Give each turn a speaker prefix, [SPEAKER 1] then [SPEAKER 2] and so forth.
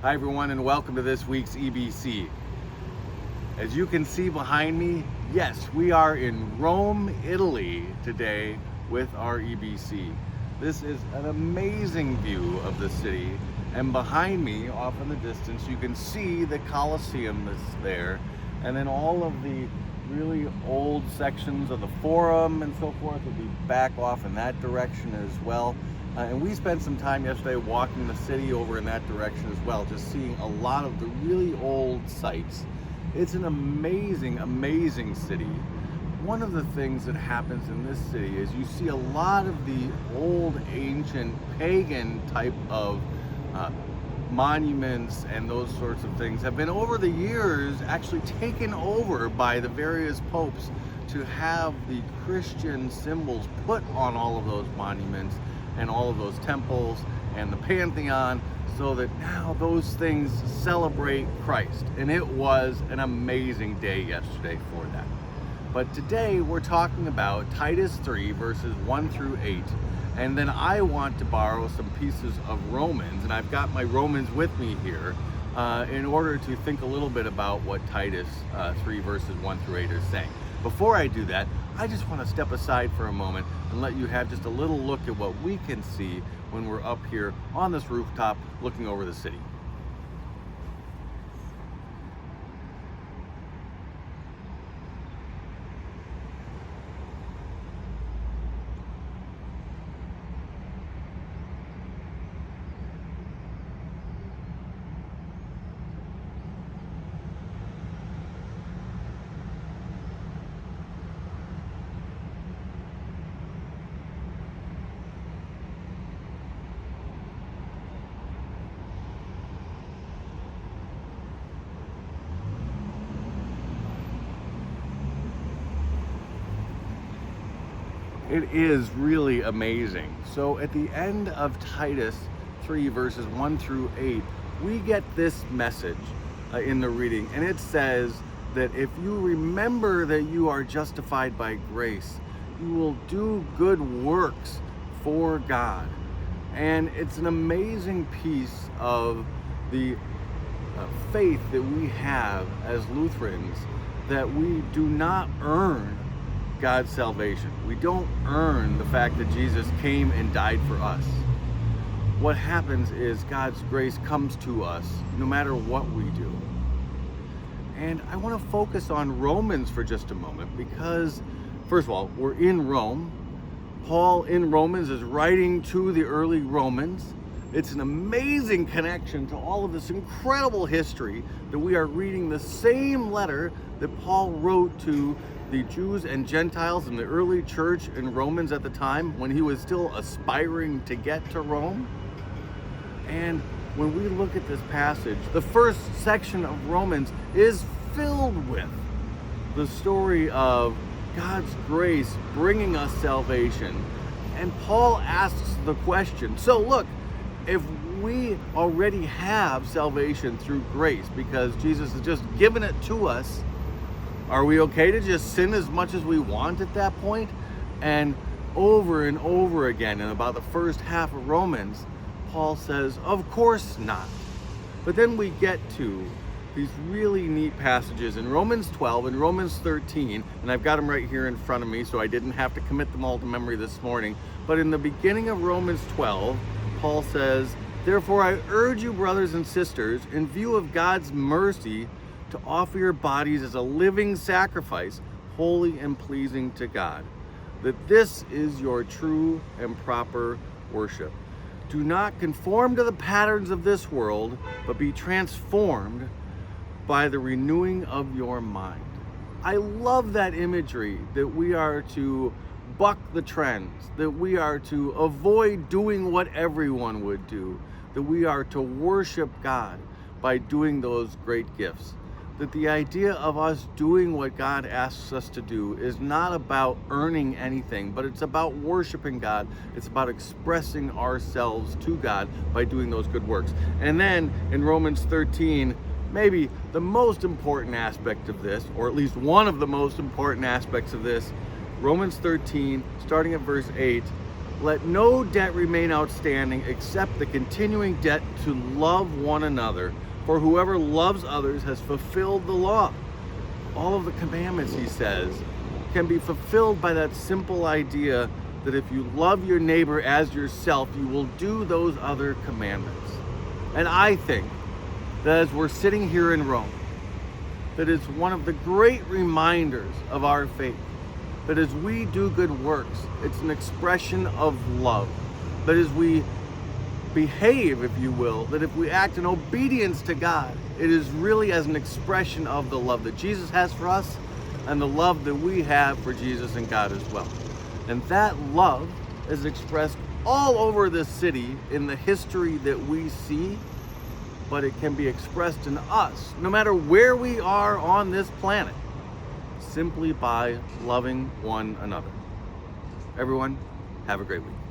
[SPEAKER 1] Hi everyone, and welcome to this week's EBC. As you can see behind me, yes, we are in Rome, Italy today with our EBC. This is an amazing view of the city, and behind me, off in the distance, you can see the Colosseum that's there, and then all of the really old sections of the Forum and so forth will be back off in that direction as well. And we spent some time yesterday walking the city over in that direction as well, just seeing a lot of the really old sites. It's an amazing, amazing city. One of the things that happens in this city is you see a lot of the old, ancient, pagan type of monuments and those sorts of things have been over the years actually taken over by the various popes to have the Christian symbols put on all of those monuments and all of those temples and the Pantheon, so that now those things celebrate Christ. And it was an amazing day yesterday for that. But today we're talking about Titus 3 verses 1 through 8. And then I want to borrow some pieces of Romans, and I've got my Romans with me here in order to think a little bit about what Titus 3 verses 1 through 8 are saying. Before I do that, I just want to step aside for a moment and let you have just a little look at what we can see when we're up here on this rooftop looking over the city. It is really amazing. So at the end of Titus 3 verses 1 through 8, we get this message in the reading, and it says that if you remember that you are justified by grace, you will do good works for God. And it's an amazing piece of the faith that we have as Lutherans, that we do not earn God's salvation. We don't earn the fact that Jesus came and died for us. What happens is God's grace comes to us no matter what we do. And I want to focus on Romans for just a moment because, first of all, we're in Rome. Paul in Romans is writing to the early Romans. It's an amazing connection to all of this incredible history that we are reading the same letter that Paul wrote to the Jews and Gentiles in the early church in Romans at the time when he was still aspiring to get to Rome. And when we look at this passage, the first section of Romans is filled with the story of God's grace bringing us salvation. And Paul asks the question, so look, if we already have salvation through grace because Jesus has just given it to us, are we okay to just sin as much as we want at that point? And over again, in about the first half of Romans, Paul says, of course not. But then we get to these really neat passages in Romans 12 and Romans 13, and I've got them right here in front of me, so I didn't have to commit them all to memory this morning. But in the beginning of Romans 12, Paul says, therefore I urge you, brothers and sisters, in view of God's mercy, to offer your bodies as a living sacrifice, holy and pleasing to God, that this is your true and proper worship. Do not conform to the patterns of this world, but be transformed by the renewing of your mind. I love that imagery that we are to buck the trends, that we are to avoid doing what everyone would do, that we are to worship God by doing those great gifts. That the idea of us doing what God asks us to do is not about earning anything, but it's about worshiping God. It's about expressing ourselves to God by doing those good works. And then in Romans 13, maybe the most important aspect of this, or at least one of the most important aspects of this, Romans 13, starting at verse 8, let no debt remain outstanding except the continuing debt to love one another, for whoever loves others has fulfilled the law. All of the commandments, he says, can be fulfilled by that simple idea that if you love your neighbor as yourself, you will do those other commandments. And I think that as we're sitting here in Rome, that it's one of the great reminders of our faith, that as we do good works, it's an expression of love. That as we behave, if you will, that if we act in obedience to God, it is really as an expression of the love that Jesus has for us and the love that we have for Jesus and God as well. And that love is expressed all over this city in the history that we see, but it can be expressed in us, no matter where we are on this planet, simply by loving one another. Everyone, have a great week.